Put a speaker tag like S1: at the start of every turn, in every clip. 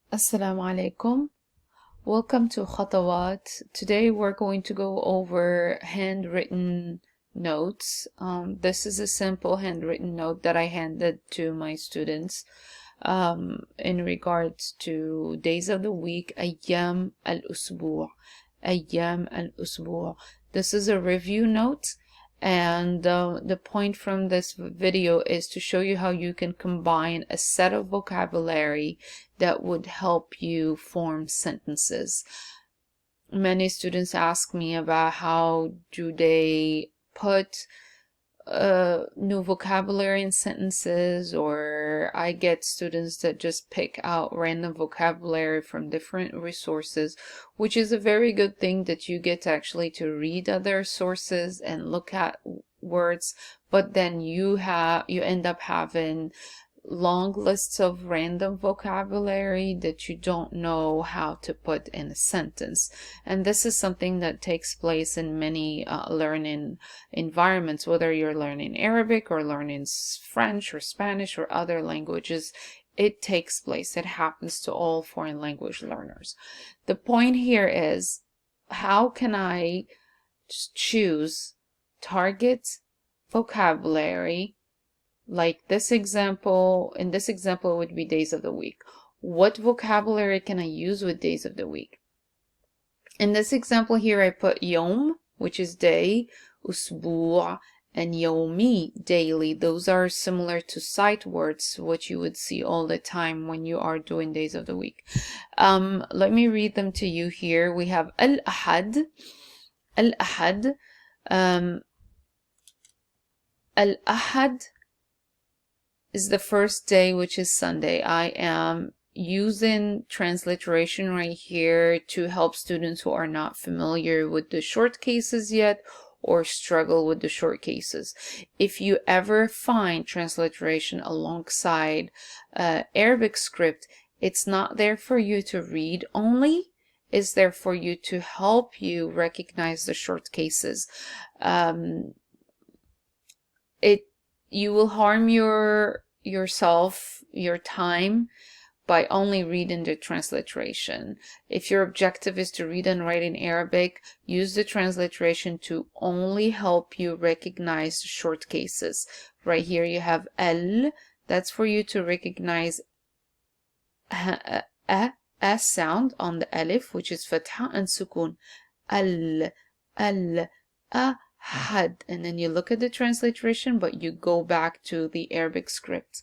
S1: Assalamu alaikum. Welcome to Khatawat. Today we're going to go over handwritten notes. This is a simple handwritten note that I handed to my students in regards to days of the week, أيام الأسبوع. أيام الأسبوع. This is a review note, and the point from this video is to show you how you can combine a set of vocabulary that would help you form sentences. Many students ask me about how do they put new vocabulary in sentences, or I get students that just pick out random vocabulary from different resources, which is a very good thing that you get actually to read other sources and look at words, but then you end up having long lists of random vocabulary that you don't know how to put in a sentence. And this is something that takes place in many learning environments, whether you're learning Arabic or learning French or Spanish or other languages. It takes place. It happens to all foreign language learners. The point here is, how can I choose target vocabulary? Like this example, in this example, it would be days of the week. What vocabulary can I use with days of the week? In this example here, I put yom, which is day, usbu', and yomi, daily. Those are similar to sight words, what you would see all the time when you are doing days of the week. Let me read them to you here. We have al-ahad, al-ahad, al-ahad is the first day, which is Sunday. I am using transliteration right here to help students who are not familiar with the short cases yet or struggle with the short cases. If you ever find transliteration alongside Arabic script, it's not there for you to read only. It's there for you to help you recognize the short cases. You will harm yourself, your time, by only reading the transliteration. If your objective is to read and write in Arabic, use the transliteration to only help you recognize short cases. Right here you have al, that's for you to recognize a sound on the alif, which is fatha and sukun. Al, had, and then you look at the transliteration, but you go back to the Arabic script.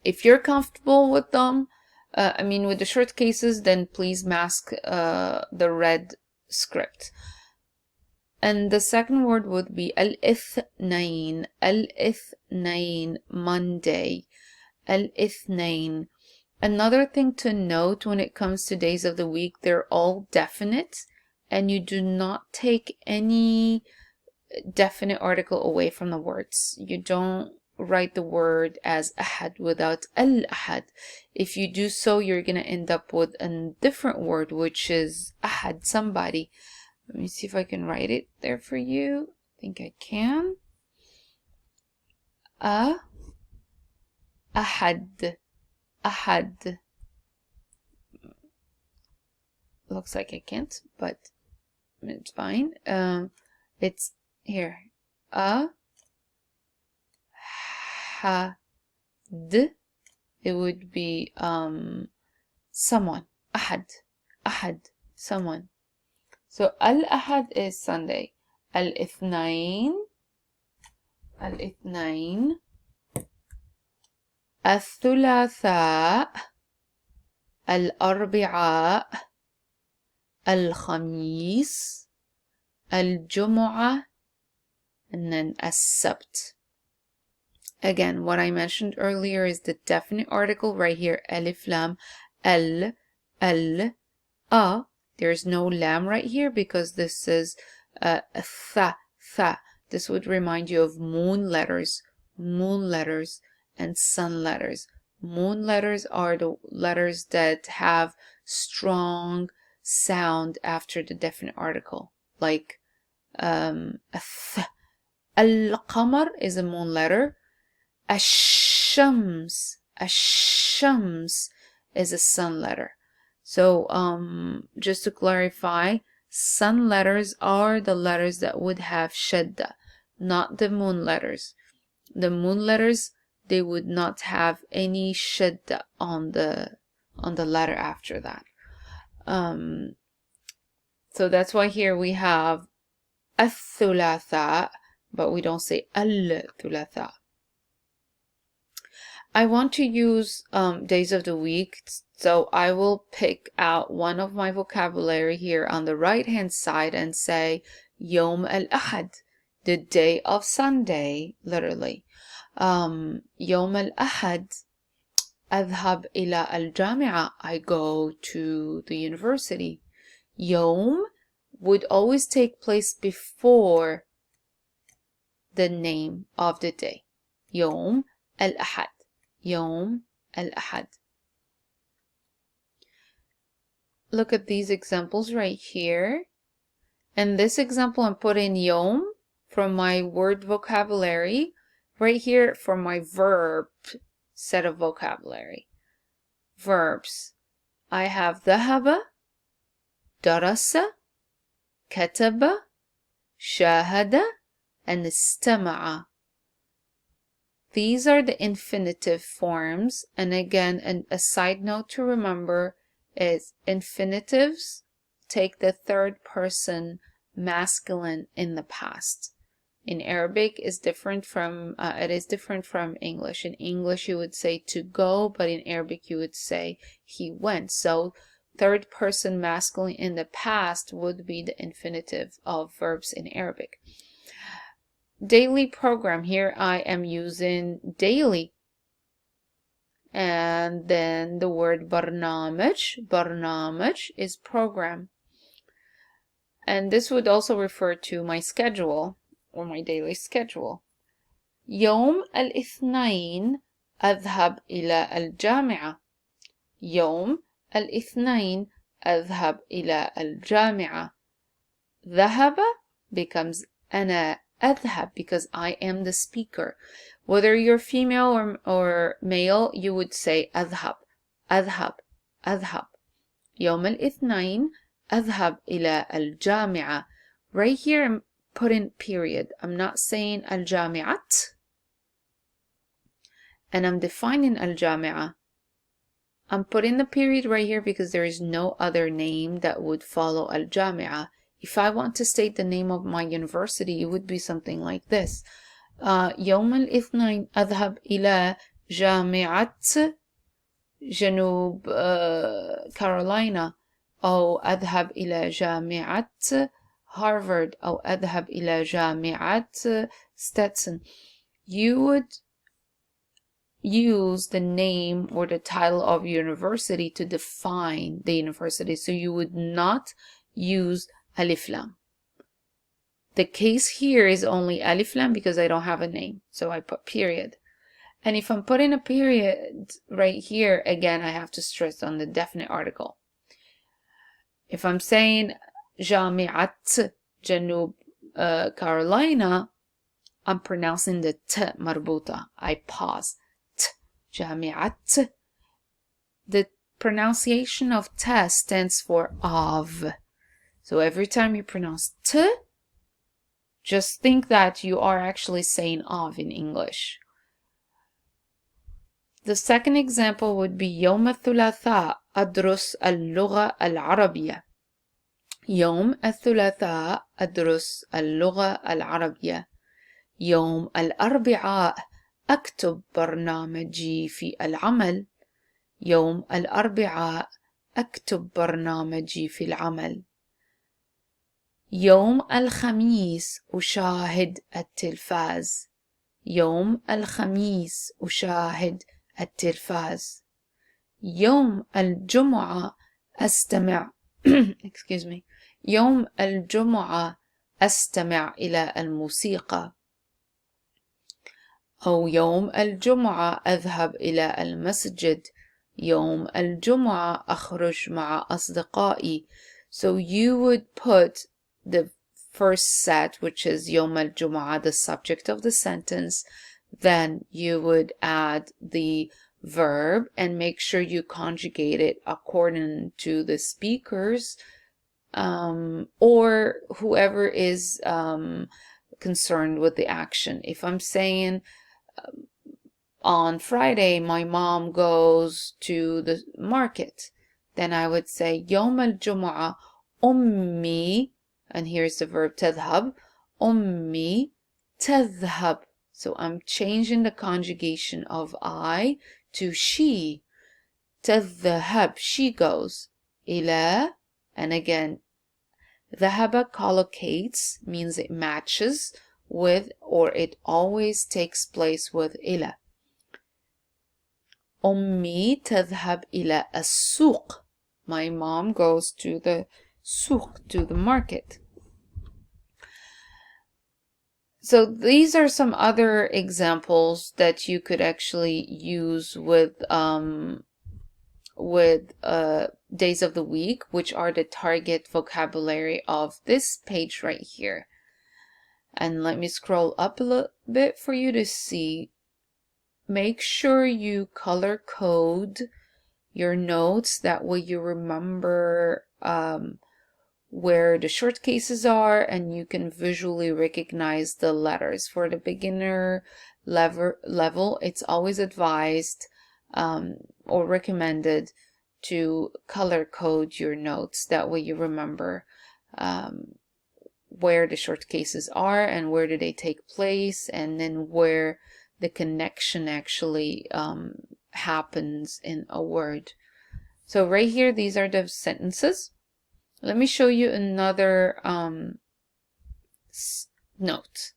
S1: If you're comfortable with them, with the short cases, then please mask the red script. And the second word would be al-ithnain, Monday, al-ithnain. Another thing to note when it comes to days of the week, they're all definite, and you do not take any definite article away from the words. You don't write the word as ahad without al-ahad. If you do so, you're going to end up with a different word, which is ahad, somebody. Let me see if I can write it there for you. I think I can. Ahad. Ahad. Looks like I can't, but it's fine. It's here. Had. It would be someone. Ahad. Someone. So al-ahad is Sunday. Al-ithnain. Al-thulatha. Al-arbi'a. Al-khamis. Al-jumu'ah. And then as-sabt. Again, what I mentioned earlier is the definite article right here, alif lam, a. There's no lam right here because this is tha. This would remind you of moon letters and sun letters. Moon letters are the letters that have strong sound after the definite article, like al-qamar is a moon letter. Ash-shams is a sun letter. So just to clarify, sun letters are the letters that would have shadda, not the moon letters. The moon letters, they would not have any shadda on the letter after that. So that's why here we have الثلاثاء, but we don't say الثلاثاء. I want to use days of the week, so I will pick out one of my vocabulary here on the right hand side and say يوم الأحد, the day of Sunday, literally. يوم الأحد أذهب إلى الجامعة, I go to the university. يوم would always take place before the name of the day. يوم الأحد, يوم الأحد. Look at these examples right here. In this example, I'm putting يوم from my word vocabulary right here for my verb set of vocabulary. Verbs. I have ذهب, درس, كتب, شاهد, and استمع. These are the infinitive forms, and again, a side note to remember is infinitives take the third person masculine in the past. In Arabic is different from it is different from English. In English you would say to go, but in Arabic you would say he went. So third person masculine in the past would be the infinitive of verbs in Arabic. Daily program, here I am using daily. And then the word barnamij, barnamij is program. And this would also refer to my schedule or my daily schedule. يوم الاثنين أذهب إلى الجامعة. يوم الاثنين أذهب إلى الجامعة. ذهب becomes أنا أذهب because I am the speaker. Whether you're female or male, you would say أذهب, أذهب, أذهب. يوم الاثنين أذهب إلى الجامعة. Right here I'm putting period. I'm not saying الجامعات. And I'm defining الجامعة. I'm putting the period right here because there is no other name that would follow الجامعة. If I want to state the name of my university, it would be something like this. يوم الاثنين أذهب إلى جامعة جنوب كارولاينا، أو أذهب إلى جامعة هارفارد، أو أذهب إلى جامعة ستاتسون. You would use the name or the title of university to define the university, so you would not use alif lam. The case here is only alif lam because I don't have a name, so I put period. And if I'm putting a period right here, again, I have to stress on the definite article. If I'm saying جامعة جنوب Carolina, I'm pronouncing the t marbuta. I pause. T, جامعة. The pronunciation of t stands for of. So every time you pronounce t, just think that you are actually saying of in English. The second example would be يوم الثلاثاء أدرس اللغة العربية. يوم الثلاثاء أدرس اللغة العربية. يوم الأربعاء أكتب برنامجي في العمل. يوم الأربعاء أكتب برنامجي في العمل. يوم الخميس أشاهد التلفاز. يوم الخميس أشاهد التلفاز. يوم الجمعة أستمع excuse me. يوم الجمعة أستمع إلى الموسيقى. أو يوم الجمعة أذهب إلى المسجد. يوم الجمعة أخرج مع أصدقائي. So you would put the first set, which is يوم الجمعة, the subject of the sentence. Then you would add the verb and make sure you conjugate it according to the speakers or whoever is concerned with the action. If I'm saying on Friday my mom goes to the market, then I would say يوم الجمعة أمي, and here's the verb تذهب, أمي تذهب. So I'm changing the conjugation of I to she. تذهب, she goes. إلى, and again, ذهب collocates, means it matches with, or it always takes place with إلى. أمي تذهب إلى السوق. My mom goes to the سوق, to the market. So these are some other examples that you could actually use with days of the week, which are the target vocabulary of this page right here. And let me scroll up a little bit for you to see. Make sure you color code your notes, that way you remember where the short cases are and you can visually recognize the letters. For the beginner level, it's always advised or recommended to color code your notes, that way you remember where the short cases are and where do they take place, and then where the connection actually happens in a word. So right here, these are the sentences. Let me show you another note.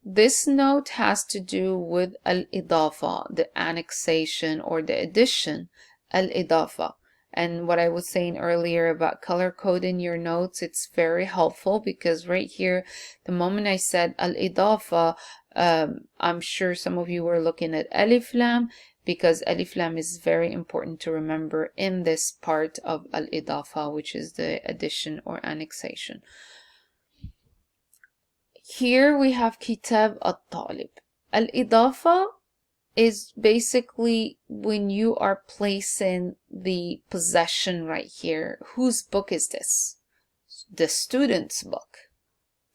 S1: This note has to do with al-idafa, the annexation or the addition, al-idafa. And what I was saying earlier about color coding your notes, it's very helpful, because right here, the moment I said al-idafa, I'm sure some of you were looking at alif lam, because alif lam is very important to remember in this part of al-idafa, which is the addition or annexation. Here we have kitab al-talib. Al-idafa is basically when you are placing the possession right here. Whose book is this? The student's book.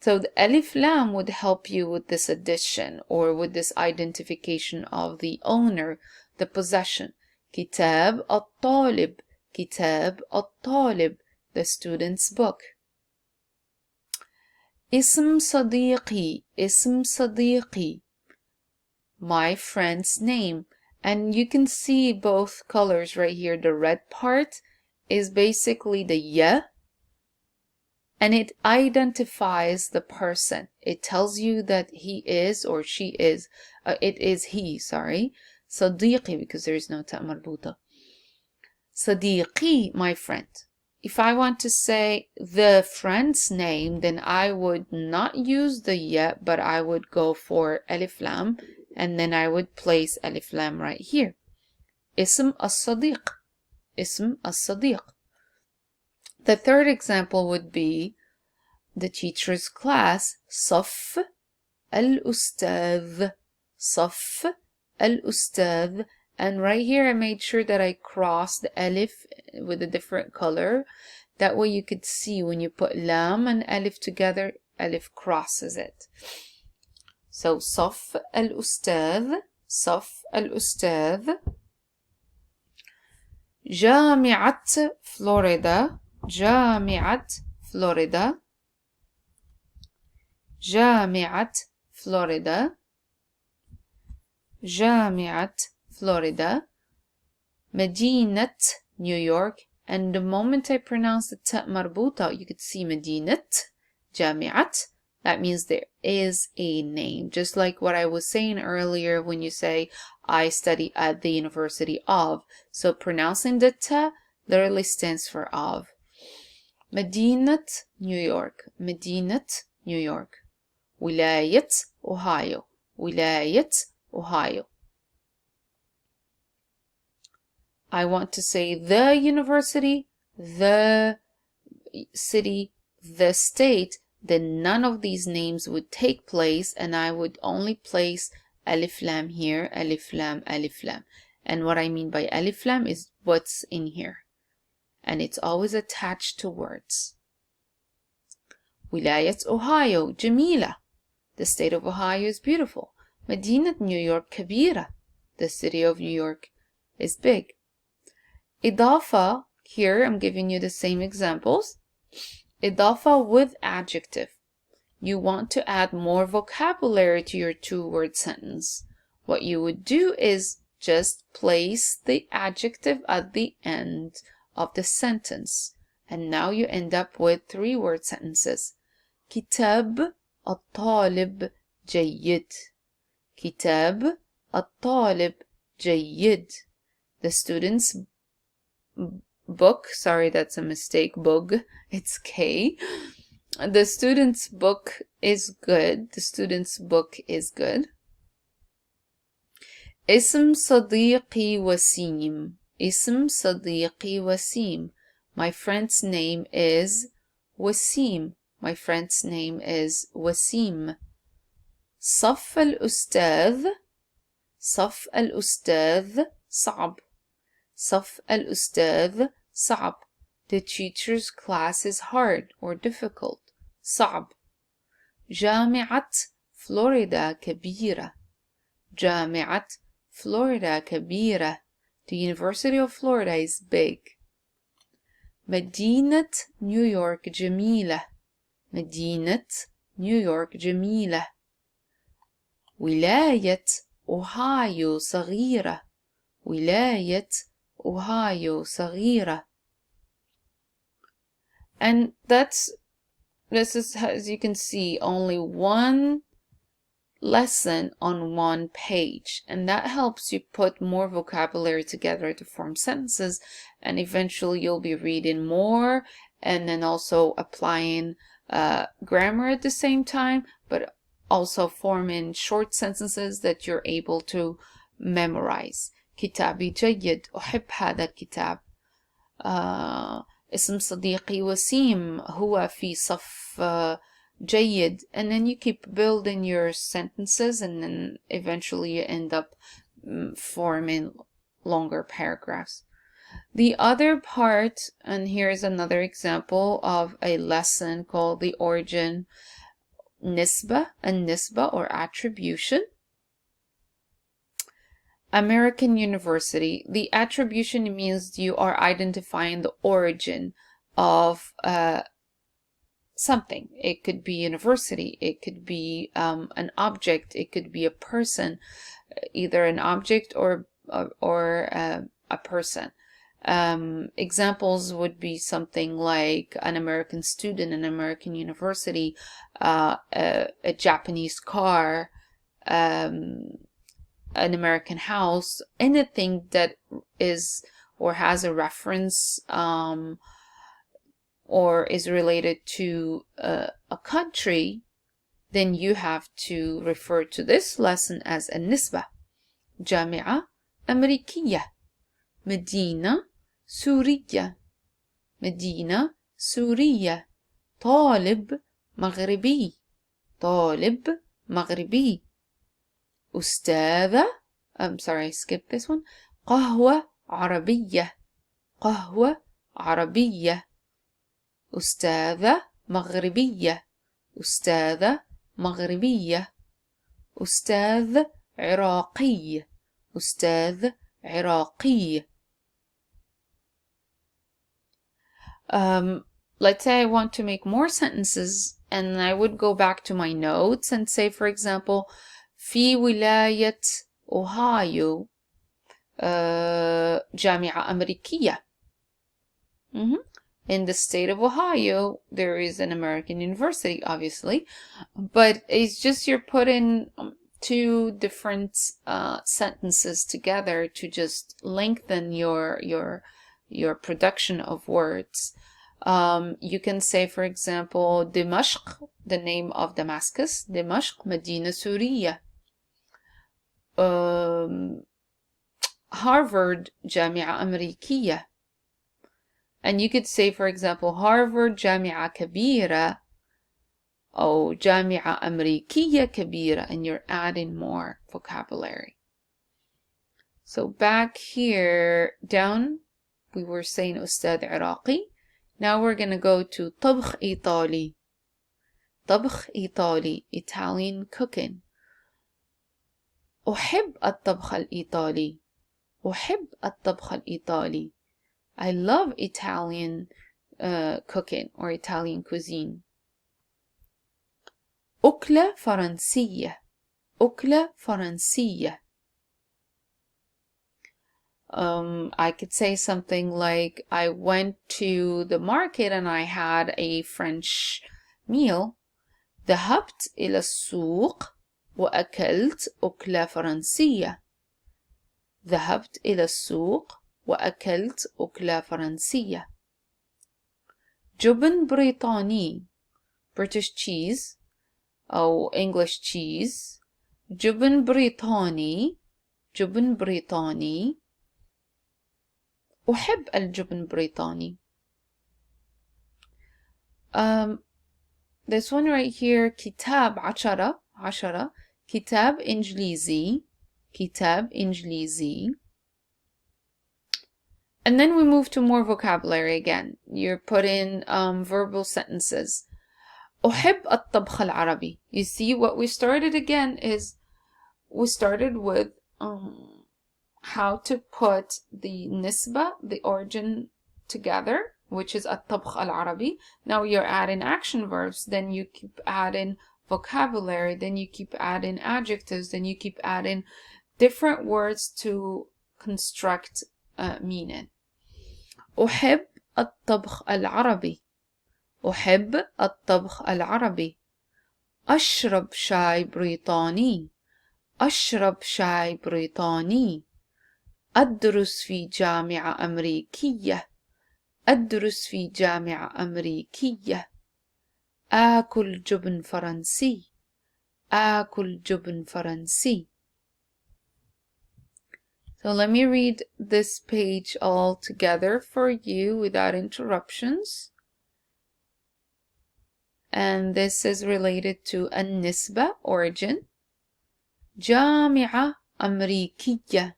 S1: So the alif lam would help you with this addition or with this identification of the owner, the possession. Kitab al-talib, kitab al-talib, the student's book. Ism sadiqi, ism sadiqi, my friend's name. And you can see both colors right here. The red part is basically the ya, and it identifies the person. It tells you that he is or she is, it is he, sorry. Sadiqi, because there is no ta marbuta. Sadiqi, my friend. If I want to say the friend's name, then I would not use the ya, but I would go for alif lam, and then I would place alif lam right here. Ism as-sadiq, ism as-sadiq. The third example would be the teacher's class, صف الأستاذ, صف الأستاذ. And right here I made sure that I crossed the alif with a different color. That way you could see when you put lam and alif together, alif crosses it. So صف الأستاذ, صف الأستاذ. جامعة فلوريدا, جامعة فلوريدا, جامعة فلوريدا, جامعة فلوريدا. مدينة New York. And the moment I pronounce the ta marbuta, you could see مدينة, جامعة. That means there is a name. Just like what I was saying earlier when you say, I study at the University of. So pronouncing the ta literally stands for of. مدينة New York, مدينة New York. ولاية Ohio, ولاية Ohio. I want to say the university, the city, the state, then none of these names would take place, and I would only place alif lam here, alif lam, alif lam. And what I mean by alif lam is what's in here. And it's always attached to words. ولاية أوهايو جميلة. The state of Ohio is beautiful. مدينة نيويورك كبيرة. The city of New York is big. إضافة, here I'm giving you the same examples. إضافة with adjective. You want to add more vocabulary to your two-word sentence. What you would do is just place the adjective at the end of the sentence. And now you end up with three-word sentences. كتاب الطالب جيد. كتاب الطالب جيد. The student's book, sorry, that's a mistake, bug, it's K. The student's book is good. The student's book is good. اسم صديقي وسيم. اسم صديقي وسيم. My friend's name is Wasim. My friend's name is Wasim. صف الأستاذ. صف الأستاذ صعب. صف الأستاذ صعب. The teacher's class is hard or difficult. صعب. جامعة فلوريدا كبيرة. جامعة فلوريدا كبيرة. The University of Florida is big. مدينة نيويورك جميلة. مدينة نيويورك جميلة. ولاية أوهايو صغيرة. ولاية أوهايو صغيرة. And this is, as you can see, only one lesson on one page, and that helps you put more vocabulary together to form sentences, and eventually you'll be reading more and then also applying grammar at the same time, but also forming short sentences that you're able to memorize. كتابي جيد. أحب هذا الكتاب. اسم صديقي وسيم. هو في صف جيد. And then you keep building your sentences, and then eventually you end up forming longer paragraphs. The other part, and here's another example of a lesson called the origin nisba, and nisba or attribution. American University. The attribution means you are identifying the origin of something. It could be university, it could be an object, it could be a person, either an object or a person. Examples would be something like an American student, an American university, a Japanese car, an American house, anything that is or has a reference or is related to a country, then you have to refer to this lesson as النسبة. جامعة أمريكية. مدينة سورية. مدينة سورية. طالب مغربي. طالب مغربي. أستاذة, I'm sorry, I skipped this one. قهوة عربية. قهوة عربية. أستاذة مغربية. أستاذة مغربية. أستاذ عراقي. أستاذ عراقي. Let's say I want to make more sentences, and I would go back to my notes and say, for example, في ولاية أوهايو جامعة أمريكية. In the state of Ohio, there is an American university, obviously, but it's just you're putting two different sentences together to just lengthen your production of words. You can say, for example, دمشق, the name of Damascus. دمشق مدينة سورية. Harvard جامعة أمريكية. And you could say, for example, Harvard جامعة كبيرة أو جامعة أمريكية كبيرة, and you're adding more vocabulary. So back here down we were saying أستاذ عراقي. Now we're gonna go to طبخ إيطالي. طبخ إيطالي, Italian cooking. أحب الطبخ الإيطالي. أحب الطبخ الإيطالي. I love Italian cooking or Italian cuisine. أكلة فرنسية. أكلة فرنسية. I could say something like, I went to the market and I had a French meal. ذهبت إلى السوق وأكلت أكلة فرنسية. ذهبت إلى السوق وأكلت أكلة فرنسية. جبن بريطاني, British cheese أو English cheese. جبن بريطاني. جبن بريطاني. أحب الجبن البريطاني. This one right here, كتاب عشرة. كتاب إنجليزي. كتاب إنجليزي. And then we move to more vocabulary again. You're put in verbal sentences. أحب الطبخ العربي. You see what we started again is we started with how to put the nisba, the origin, together, which is الطبخ العربي. Now you're adding action verbs, then you keep adding vocabulary, then you keep adding adjectives, then you keep adding different words to construct meaning. أحب الطبخ العربي. أحب الطبخ العربي. أشرب شاي بريطاني. أشرب شاي بريطاني. أدرس في جامعة أمريكية. أدرس في جامعة أمريكية. آكل جبن فرنسي. آكل جبن فرنسي. So let me read this page all together for you without interruptions. And this is related to النسبة, origin. جامعة أمريكية.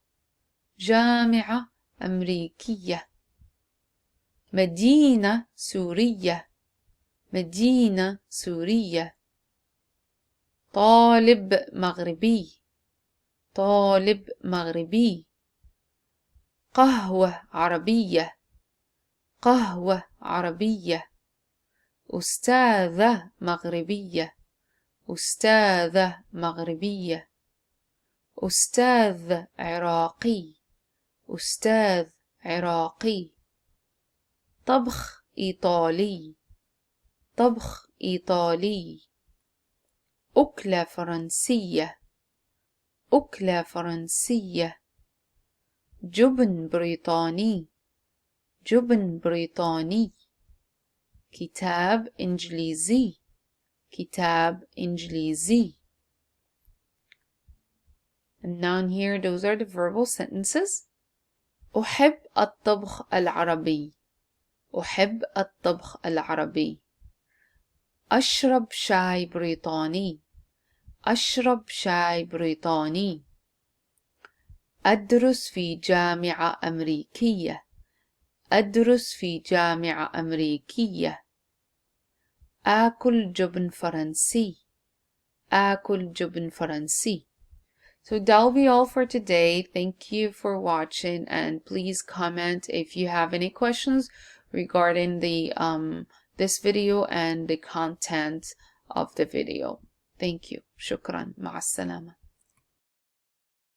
S1: جامعة أمريكية. مدينة سورية. مدينة سورية. طالب مغربي. طالب مغربي. قهوة عربية. قهوة عربية. أستاذة مغربية. أستاذة مغربية. أستاذ عراقي. أستاذ عراقي. طبخ إيطالي. طبخ إيطالي. أكلة فرنسية. أكلة فرنسية. جبن بريطاني. جبن بريطاني. كتاب إنجليزي. كتاب إنجليزي. And down here, those are the verbal sentences. أحب الطبخ العربي. أحب الطبخ العربي. أشرب شاي بريطاني. أشرب شاي بريطاني. أدرس في جامعة أمريكية. أدرس في جامعة أمريكية. آكل جبن فرنسي. آكل جبن فرنسي. So that'll be all for today. Thank you for watching, and please comment if you have any questions regarding the this video and the content of the video. Thank you. شكرا. مع السلامة.